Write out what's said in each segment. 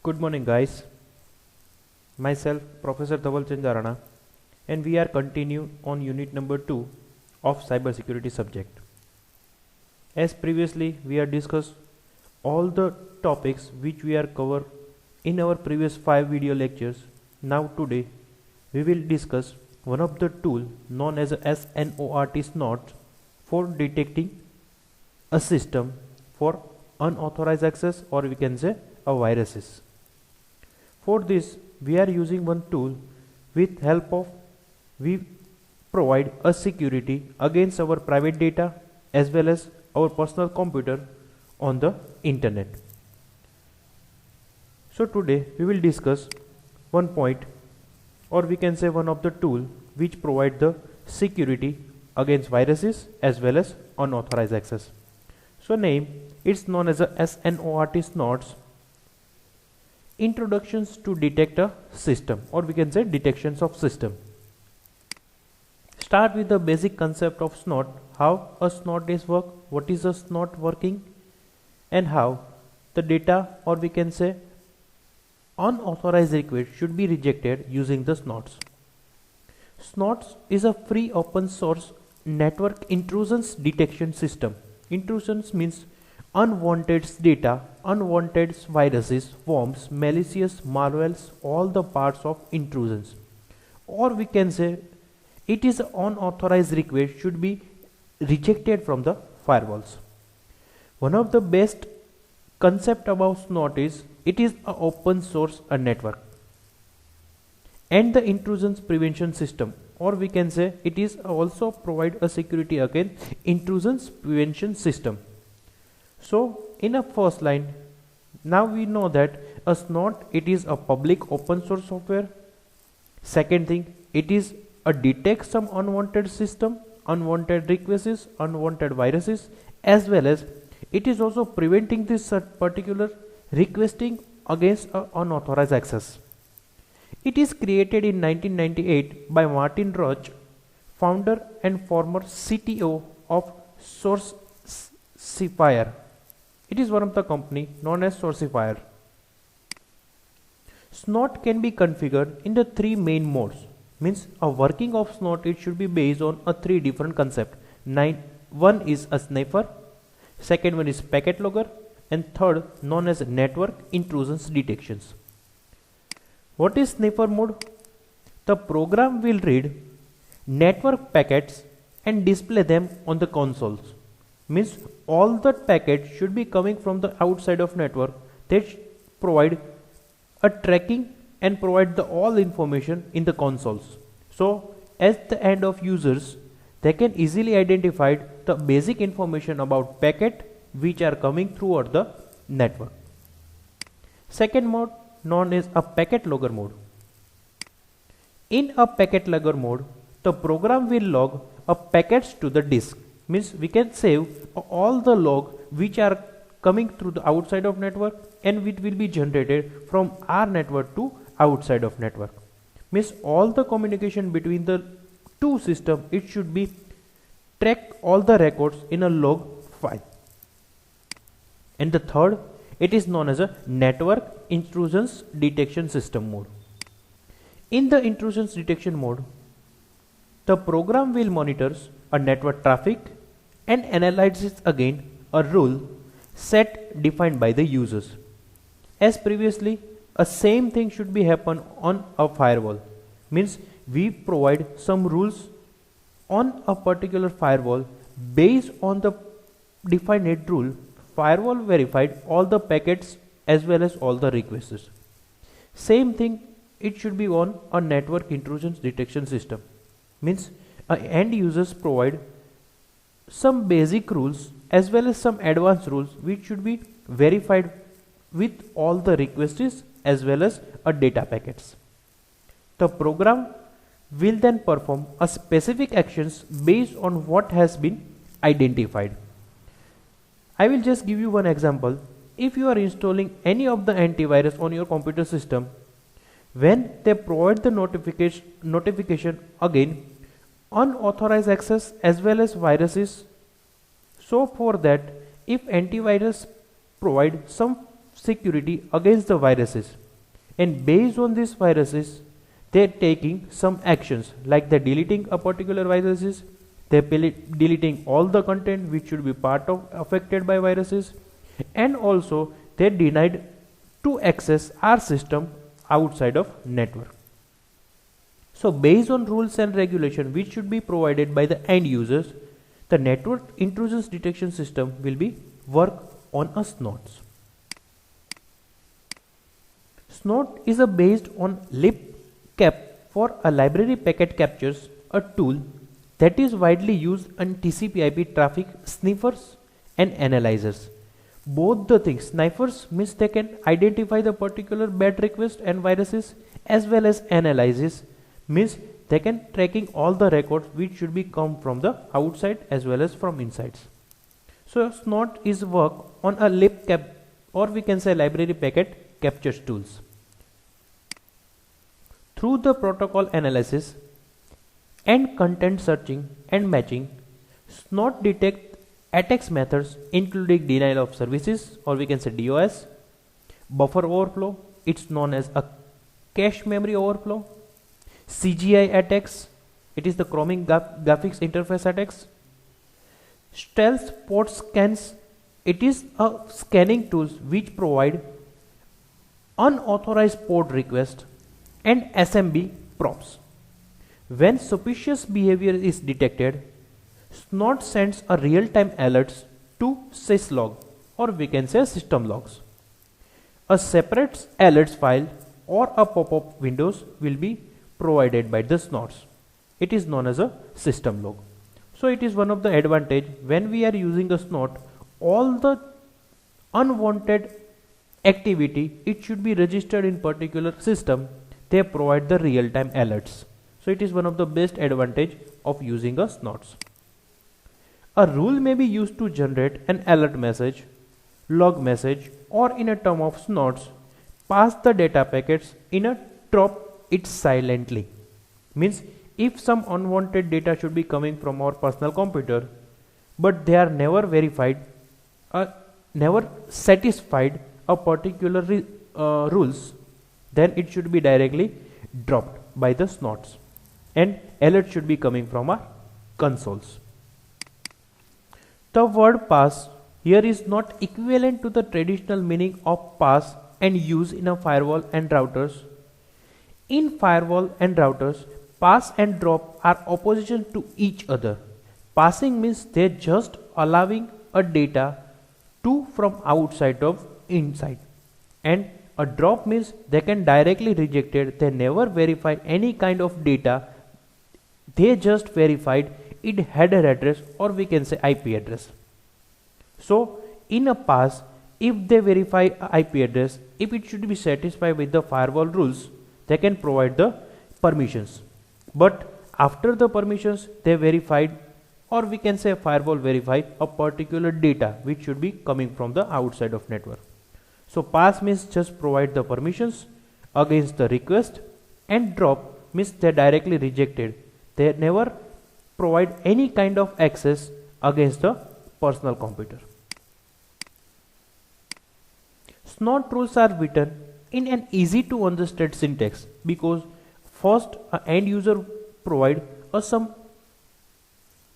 Good morning, guys. Myself, Professor Dhaval Chandarana, and we are continue on unit number 2 of cybersecurity subject. As previously, we have discussed all the topics which we are cover in our previous 5 video lectures. Now today, we will discuss one of the tool known as a SNORT for detecting a system for unauthorized access, or we can say a viruses. For this, we are using one tool with help of we provide a security against our private data as well as our personal computer on the internet. So today we will discuss one point, or we can say one of the tool which provide the security against viruses as well as unauthorized access. So name, it's known as a SNORT, introductions to detect a system, or we can say detections of system. Start with the basic concept of SNORT, how a SNORT is work, what is a SNORT working, and how the data, or we can say unauthorized request, should be rejected using the SNORTs. SNORTs is a free open source network intrusions detection system. Intrusions means unwanted data, unwanted viruses, worms, malicious malwares, all the parts of intrusions. Or we can say it is unauthorized request should be rejected from the firewalls. One of the best concept about SNORT is it is an open source network and the intrusions prevention system, or we can say it is also provide a security against intrusions prevention system. So in a first line, now we know that a SNORT, it is a public open source software. Second thing, it is a detect some unwanted system, unwanted requests, unwanted viruses, as well as it is also preventing this particular requesting against unauthorized access. It is created in 1998 by Martin Roch, founder and former CTO of Sourcefire. It is one of the company known as Sourcefire. SNORT can be configured in the 3 main modes. Means a working of SNORT, it should be based on a 3 different concept. One is a sniffer, second one is packet logger, and third known as network intrusions detections. What is sniffer mode? The program will read network packets and display them on the consoles. Means all the packets should be coming from the outside of network that provide a tracking and provide the all information in the consoles. So at the end of users, they can easily identify the basic information about packet which are coming throughout the network. Second mode known as a packet logger mode. In a packet logger mode, the program will log a packets to the disk. Means we can save all the log which are coming through the outside of network, and it will be generated from our network to outside of network. Means all the communication between the two systems, it should be track all the records in a log file. And the third, it is known as a network intrusions detection system mode. In the intrusions detection mode, the program will monitors a network traffic and analyzes again a rule set defined by the users. As previously, a same thing should be happen on a firewall. Means we provide some rules on a particular firewall. Based on the defined rule, firewall verified all the packets as well as all the requests. Same thing, it should be on a network intrusions detection system. Means end users provide some basic rules as well as some advanced rules which should be verified with all the requests as well as a data packets. The program will then perform a specific actions based on what has been identified. I will just give you one example. If you are installing any of the antivirus on your computer system, when they provide the notification again unauthorized access as well as viruses, so for that if antivirus provide some security against the viruses, and based on these viruses they're taking some actions, like they're deleting a particular viruses, they're deleting all the content which should be part of affected by viruses, and also they're denied to access our system outside of network. So based on rules and regulation which should be provided by the end users, the network intrusions detection system will be work on a SNOTs. SNOT is based on libcap for a library packet captures, a tool that is widely used on TCP/IP traffic sniffers and analyzers. Both the things, sniffers means they can identify the particular bad request and viruses, as well as analysis means they can tracking all the records which should be come from the outside as well as from insides. So SNOT is work on a libcap, or we can say library packet captures tools. Through the protocol analysis and content searching and matching, SNOT detect attacks methods including denial of services, or we can say DOS, buffer overflow, it's known as a cache memory overflow, CGI attacks, it is the Chromic graphics interface attacks, stealth port scans, it is a scanning tools which provide unauthorized port request, and SMB props. When suspicious behavior is detected, SNOT sends a real-time alerts to syslog, or we can say system logs. A separate alerts file or a pop-up windows will be provided by the SNOTs. It is known as a system log. So it is one of the advantage when we are using a SNOT, all the unwanted activity, it should be registered in particular system. They provide the real-time alerts. So it is one of the best advantage of using a SNOTs. A rule may be used to generate an alert message, log message, or in a term of SNOTs, pass the data packets in a drop it silently. Means if some unwanted data should be coming from our personal computer, but they are never verified, never satisfied a particular rules, then it should be directly dropped by the SNOTs, and alert should be coming from our consoles. The word pass here is not equivalent to the traditional meaning of pass and use in a firewall and routers. In firewall and routers, pass and drop are opposition to each other. Passing means they're just allowing a data to from outside of inside, and a drop means they can directly reject it. They never verify any kind of data. They just verified it header address, or we can say IP address. So in a pass, if they verify IP address, if it should be satisfied with the firewall rules, they can provide the permissions. But after the permissions, they verified, or we can say firewall verify a particular data which should be coming from the outside of network. So pass means just provide the permissions against the request, and drop means they directly rejected. They never provide any kind of access against the personal computer. SNOT rules are written in an easy to understand syntax, because first end user provide some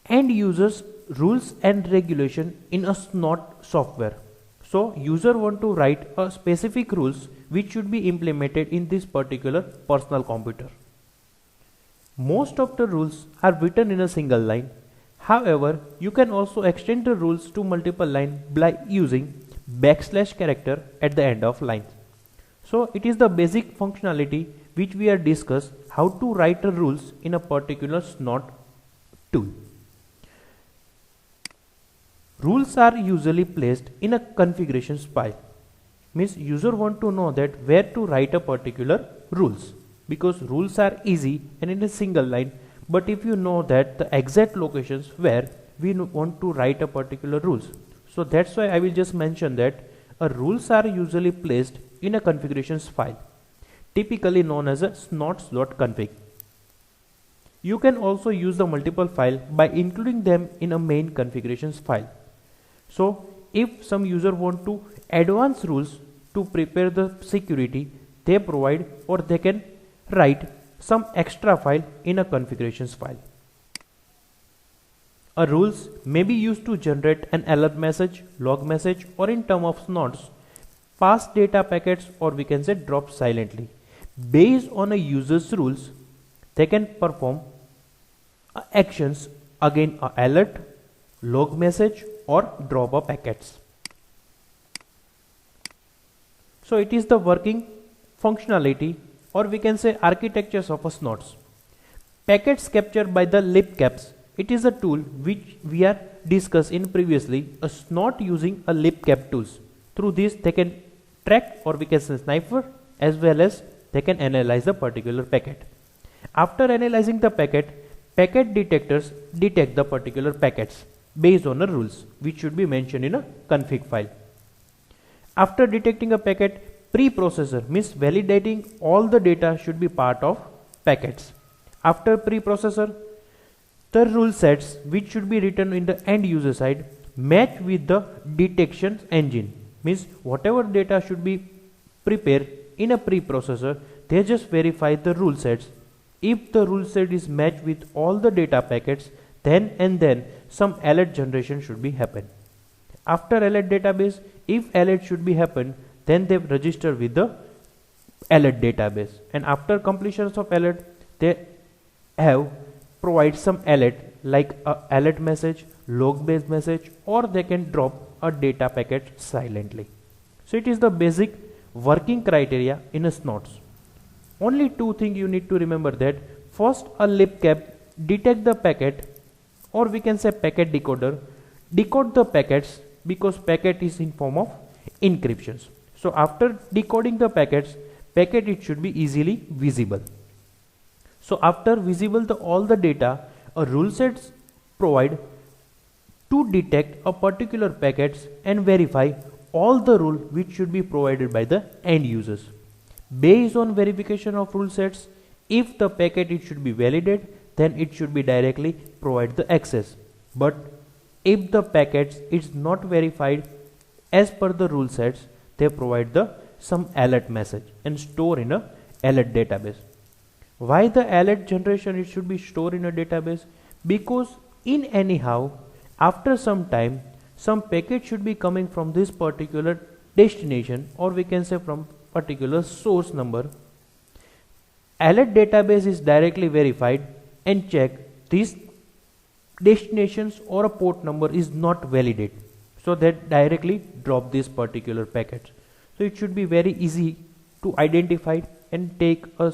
end users rules and regulation in a SNOT software. So user want to write a specific rules which should be implemented in this particular personal computer. Most of the rules are written in a single line. However, you can also extend the rules to multiple lines by using / character at the end of line. So it is the basic functionality which we are discuss how to write a rules in a particular SNOT tool. Rules are usually placed in a configurations file. Means user want to know that where to write a particular rules, because rules are easy and in a single line. But if you know that the exact locations where we want to write a particular rules, so that's why I will just mention that rules are usually placed in a configurations file, typically known as a snots.config. You can also use the multiple file by including them in a main configurations file. So if some user want to advance rules to prepare the security, they provide or they can write some extra file in a configurations file. A rules may be used to generate an alert message, log message, or in term of snots, pass data packets, or we can say drop silently. Based on a user's rules, they can perform actions again a alert, log message, or drop a packets. So it is the working functionality, or we can say architectures of a snots. Packets captured by the libcaps. It is a tool which we are discussed in previously, a snot using a libcap tools. Through this they can track, or we can say sniffer, as well as they can analyze the particular packet. After analyzing the packet, packet detectors detect the particular packets based on the rules which should be mentioned in a config file. After detecting a packet, preprocessor means validating all the data should be part of packets. After preprocessor, the rule sets which should be written in the end user side match with the detection engine, means whatever data should be prepared in a preprocessor, they just verify the rule sets. If the rule set is matched with all the data packets, then some alert generation should be happen. After alert database, if alert should be happen, then they register with the alert database, and after completion of alert, they have provide some alert like a alert message, log based message, or they can drop a data packet silently. So it is the basic working criteria in a snots. Only two things you need to remember, that first a libcap detect the packet, or we can say packet decoder decode the packets, because packet is in form of encryptions. So after decoding the packets, packet it should be easily visible. So after visible all the data, a rule sets provide to detect a particular packets and verify all the rule which should be provided by the end users. Based on verification of rule sets, if the packet it should be validated, then it should be directly provide the access. But if the packets is not verified as per the rule sets, they provide the some alert message and store in a alert database. Why the alert generation it should be stored in a database? Because in anyhow after some time some packet should be coming from this particular destination, or we can say from particular source number. Alert database is directly verified and check these destinations or a port number is not validate, so that directly drop this particular packet. So it should be very easy to identify and take a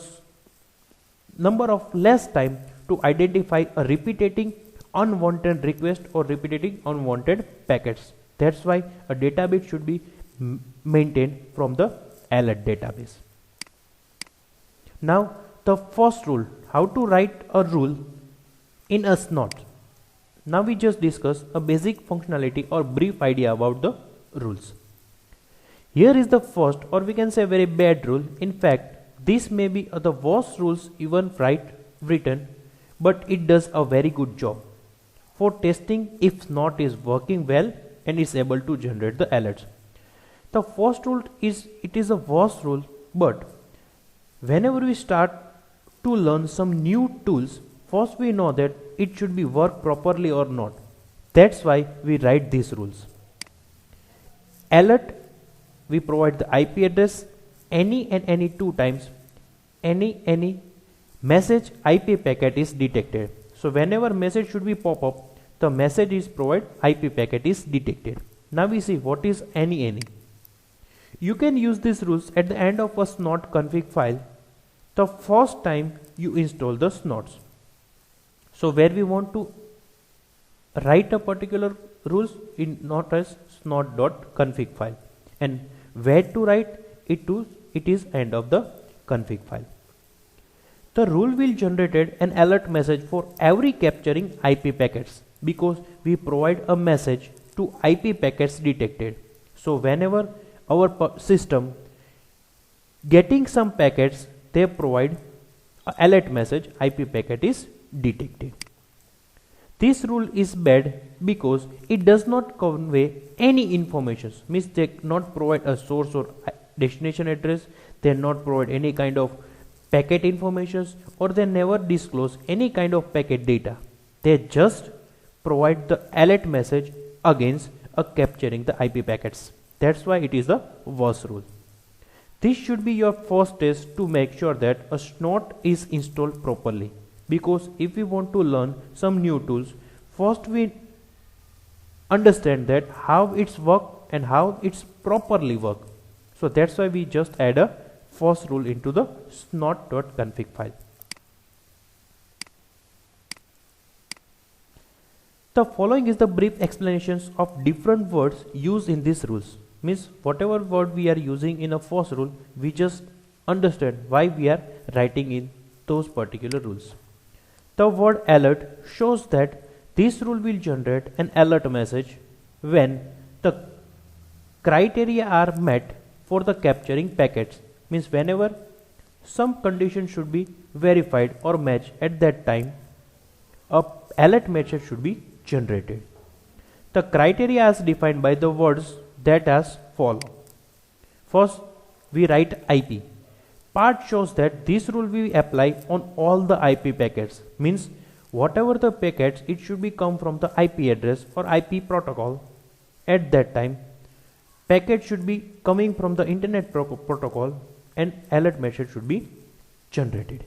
number of less time to identify a repeating unwanted request or repeating unwanted packets. That's why a database should be maintained from the alert database. Now the first rule, how to write a rule in a snot. Now we just discuss a basic functionality or brief idea about the rules. Here is the first, or we can say very bad rule. In fact, this may be the worst rules even written, but it does a very good job for testing if snot is working well and is able to generate the alerts. The first rule is, it is a worst rule, but whenever we start to learn some new tools, first we know that it should be work properly or not. That's why we write these rules. Alert, we provide the IP address any and any 2 times any message IP packet is detected. So whenever message should be pop up, the message is provide IP packet is detected. Now we see what is any. You can use these rules at the end of a snot config file the first time you install the snots. So where we want to write a particular rules in not as snot.config file, and where to write it to, it is end of the config file. The rule will generate an alert message for every capturing IP packets, because we provide a message to IP packets detected. So whenever our system getting some packets, they provide a alert message IP packet is detected. This rule is bad because it does not convey any information, means they not provide a source or destination address, they not provide any kind of packet informations, or they never disclose any kind of packet data. They just provide the alert message against capturing the IP packets. That's why it is the WAS rule. This should be your first test to make sure that a Snort is installed properly. Because if we want to learn some new tools, first we understand that how it's work and how it's properly work. So that's why we just add a first rule into the snort.config file. The following is the brief explanations of different words used in these rules. Means whatever word we are using in a first rule, we just understand why we are writing in those particular rules. The word alert shows that this rule will generate an alert message when the criteria are met for the capturing packets. Means whenever some condition should be verified or matched at that time, a alert message should be generated. The criteria is defined by the words that as follow. First, we write IP. Part shows that this rule will apply on all the IP packets. Means whatever the packets, it should be come from the IP address or IP protocol. At that time, packet should be coming from the internet protocol and alert message should be generated.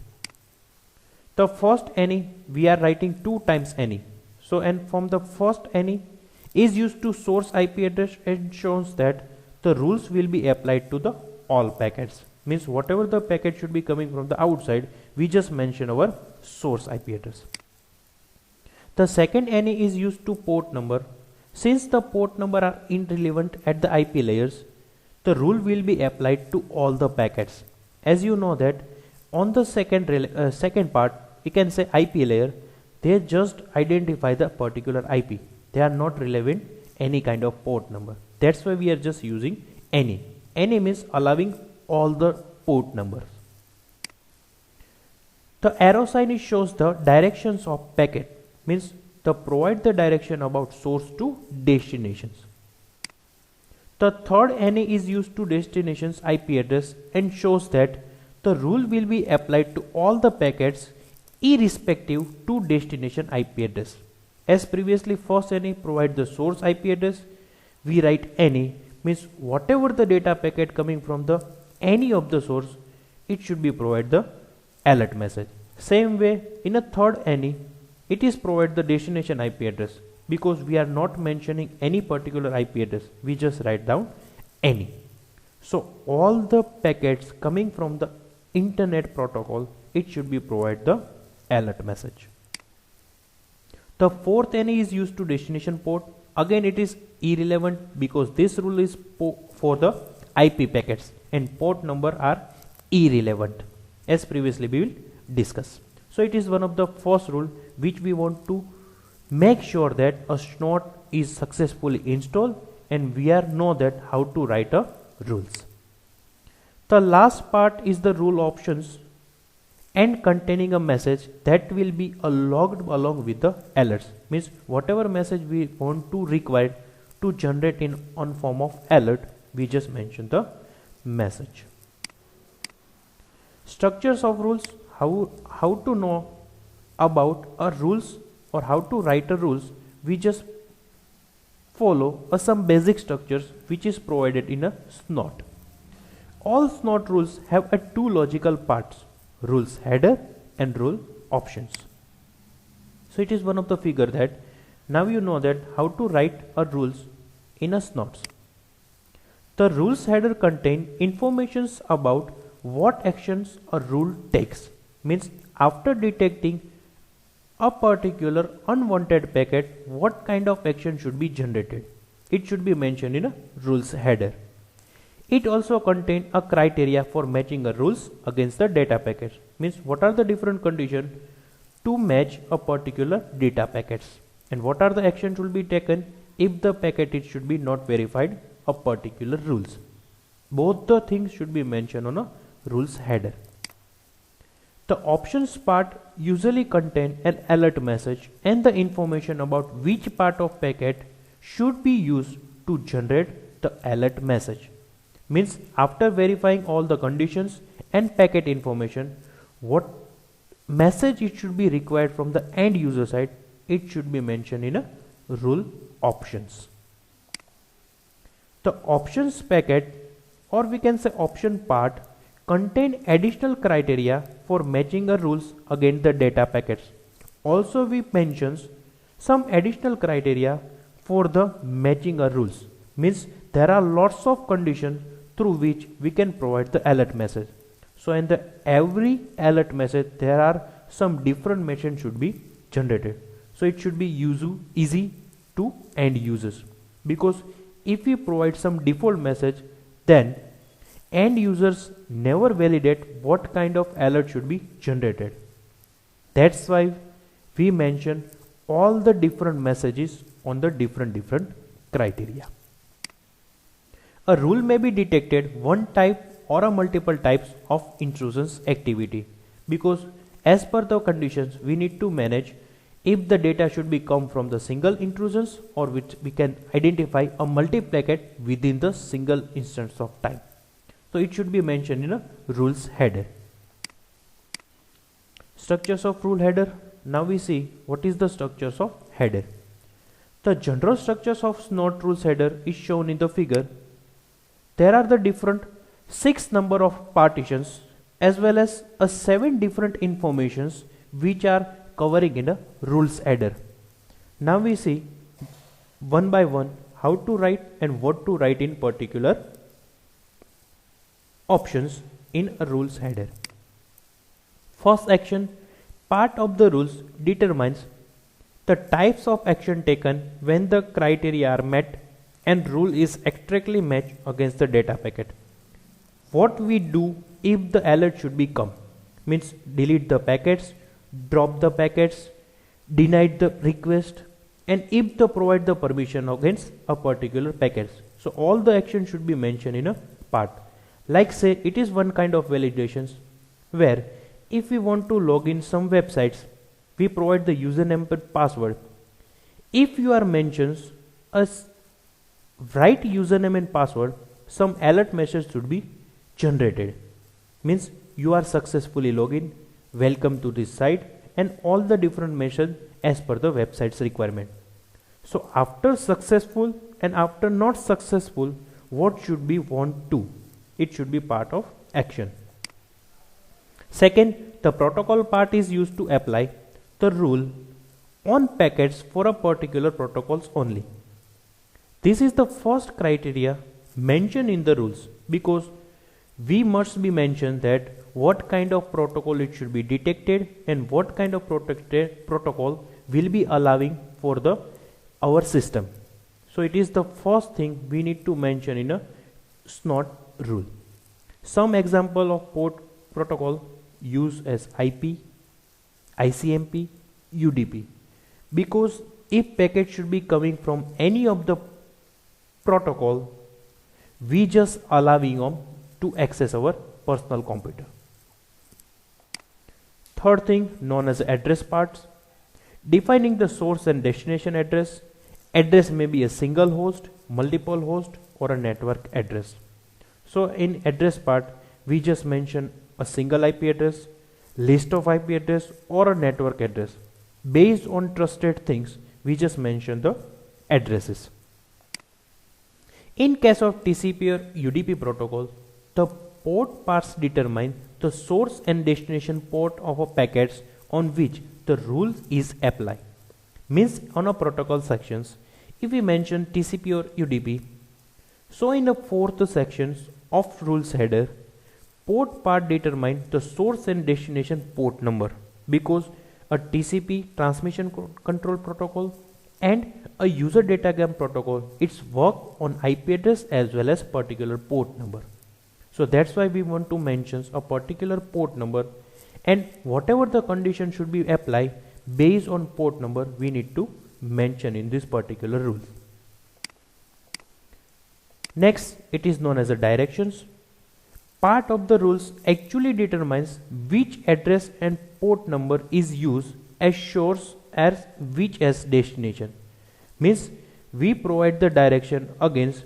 The first any, we are writing 2 times any. So and from the first any is used to source IP address and shows that the rules will be applied to the all packets. Means whatever the packet should be coming from the outside, we just mention our source IP address. The second any is used to port number. Since the port number are irrelevant at the IP layers, the rule will be applied to all the packets. As you know that on the second part, we can say IP layer, they just identify the particular IP. They are not relevant any kind of port number. That's why we are just using any. Any means allowing all the port numbers. The arrow sign shows the directions of packet. Means to provide the direction about source to destinations. The third any is used to destinations IP address and shows that the rule will be applied to all the packets irrespective to destination IP address. As previously, first any provide the source IP address, we write any means whatever the data packet coming from the any of the source, it should be provide the alert message. Same way in a third any, it is provide the destination IP address. Because we are not mentioning any particular IP address, we just write down any. So all the packets coming from the internet protocol, it should be provide the alert message. The fourth any is used to destination port. Again it is irrelevant because this rule is for the IP packets and port number are irrelevant as previously we will discuss. So it is one of the first rule which we want to make sure that a Snort is successfully installed and we are know that how to write a rules. The last part is the rule options and containing a message that will be logged along with the alerts. Means whatever message we want to require to generate in on form of alert, we just mention the message. Structures of rules, how to know about a rules or how to write a rules, we just follow some basic structures which is provided in a Snort. All Snort rules have two logical parts, rules header and rule options. So it is one of the figure that now you know that how to write a rules in a Snorts. The rules header contain informations about what actions a rule takes. Means after detecting a particular unwanted packet, what kind of action should be generated. It should be mentioned in a rules header. It also contains a criteria for matching a rules against the data packets. Means what are the different conditions to match a particular data packets and what are the actions will be taken if the packet it should be not verified a particular rules. Both the things should be mentioned on a rules header. The options part usually contain an alert message and the information about which part of packet should be used to generate the alert message. Means after verifying all the conditions and packet information, what message it should be required from the end user side, it should be mentioned in a rule options. The options packet, or we can say option part, contain additional criteria for matching a rules against the data packets. Also we mentions some additional criteria for the matching a rules. Means there are lots of conditions through which we can provide the alert message. So in the every alert message there are some different message should be generated. So it should be easy to end users, because if we provide some default message, then end users never validate what kind of alert should be generated. That's why we mention all the different messages on the different criteria. A rule may be detected one type or a multiple types of intrusions activity, because as per the conditions we need to manage if the data should be come from the single intrusions, or which we can identify a multi-packet within the single instance of time. So it should be mentioned in a rules header. Structures of rule header. Now we see what is the structures of header. The general structures of SNOT rules header is shown in the figure. There are the different 6 number of partitions as well as 7 different informations which are covering in a rules header. Now we see one by one how to write and what to write in particular options in a rules header. First action, part of the rules determines the types of action taken when the criteria are met and rule is exactly matched against the data packet. What we do if the alert should be come, means delete the packets, drop the packets, deny the request, and if the provide the permission against a particular packets. So all the action should be mentioned in a part. Like say it is one kind of validations where if we want to log in some websites, we provide the username and password. If you are mentions a right username and password, some alert message should be generated. Means you are successfully login, welcome to this site, and all the different message as per the website's requirement. So after successful and after not successful, what should be want to? It should be part of action. Second, the protocol part is used to apply the rule on packets for a particular protocols only. This is the first criteria mentioned in the rules, because we must be mentioned that what kind of protocol it should be detected and what kind of protocol will be allowing for the our system. So it is the first thing we need to mention in a SNOT rule. Some example of port protocol use as IP, ICMP, UDP, because if packet should be coming from any of the protocol, we just allowing them to access our personal computer. Third thing, known as address parts, defining the source and destination address. Address may be a single host, multiple host, or a network address. So in address part, we just mention a single IP address, list of IP address, or a network address. Based on trusted things, we just mention the addresses. In case of TCP or UDP protocol, the port parts determine the source and destination port of a packets on which the rule is applied. Means on a protocol sections, if we mention TCP or UDP, so in the fourth sections of rules header, port part determine the source and destination port number, because a TCP transmission control protocol and a user datagram protocol, it's work on IP address as well as particular port number. So that's why we want to mention a particular port number, and whatever the condition should be applied based on port number, we need to mention in this particular rule. Next, it is known as the directions. Part of the rules actually determines which address and port number is used as source as which as destination. Means we provide the direction against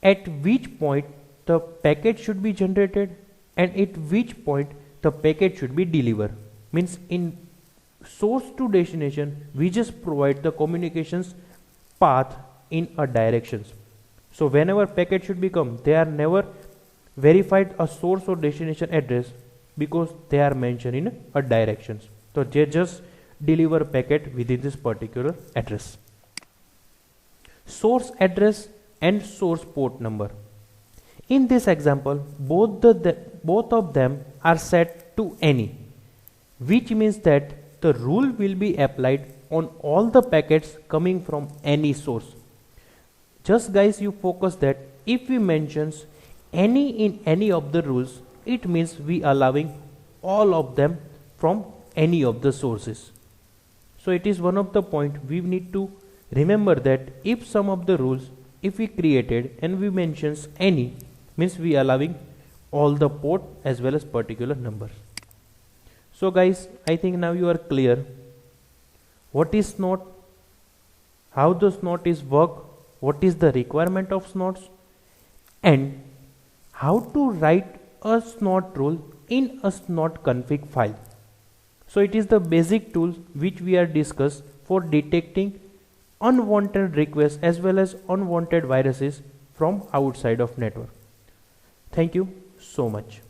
at which point the packet should be generated and at which point the packet should be delivered. Means in source to destination we just provide the communications path in a directions. So whenever packet should become, they are never verified a source or destination address because they are mentioned in a directions. So they just deliver packet within this particular address. Source address and source port number. In this example, both of them are set to any, which means that the rule will be applied on all the packets coming from any source. Just guys, you focus that if we mentions any in any of the rules, it means we allowing all of them from any of the sources. So it is one of the point we need to remember that if some of the rules if we created and we mentions any, means we allowing all the port as well as particular numbers. So guys, I think now you are clear what is SNOT, how the SNOT is work, what is the requirement of SNOTs, and how to write a SNOT rule in a SNOT config file. So it is the basic tools which we are discussed for detecting unwanted requests as well as unwanted viruses from outside of network. Thank you so much.